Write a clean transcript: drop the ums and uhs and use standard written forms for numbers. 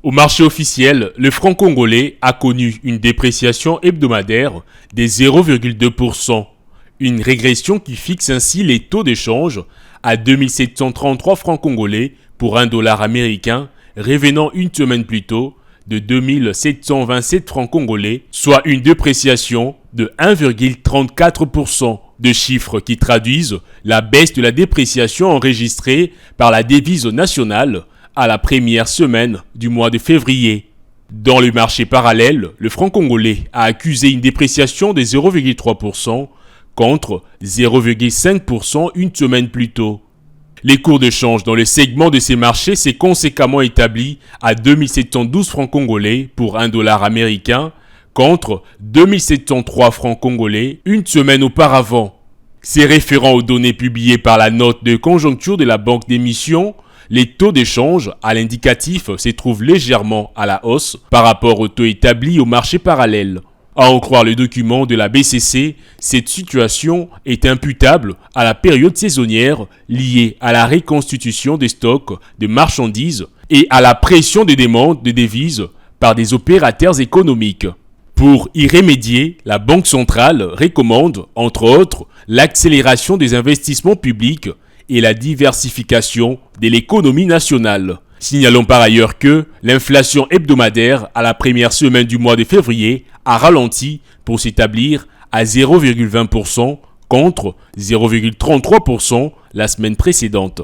Au marché officiel, le franc congolais a connu une dépréciation hebdomadaire des 0,2%, une régression qui fixe ainsi les taux d'échange à 2733 francs congolais pour un dollar américain, revenant une semaine plus tôt de 2727 francs congolais, soit une dépréciation de 1,34%, de chiffres qui traduisent la baisse de la dépréciation enregistrée par la devise nationale à la première semaine du mois de février. Dans le marché parallèle, le franc congolais a accusé une dépréciation de 0,3% contre 0,5% une semaine plus tôt. Les cours de change dans le segment de ces marchés s'est conséquemment établi à 2712 francs congolais pour un dollar américain contre 2703 francs congolais une semaine auparavant. Se référant aux données publiées par la note de conjoncture de la banque d'émission, les taux d'échange à l'indicatif se trouvent légèrement à la hausse par rapport aux taux établis au marché parallèle. À en croire le document de la BCC, cette situation est imputable à la période saisonnière liée à la reconstitution des stocks de marchandises et à la pression des demandes de devises par des opérateurs économiques. Pour y remédier, la Banque centrale recommande, entre autres, l'accélération des investissements publics et la diversification de l'économie nationale. Signalons par ailleurs que l'inflation hebdomadaire à la première semaine du mois de février a ralenti pour s'établir à 0,20% contre 0,33% la semaine précédente.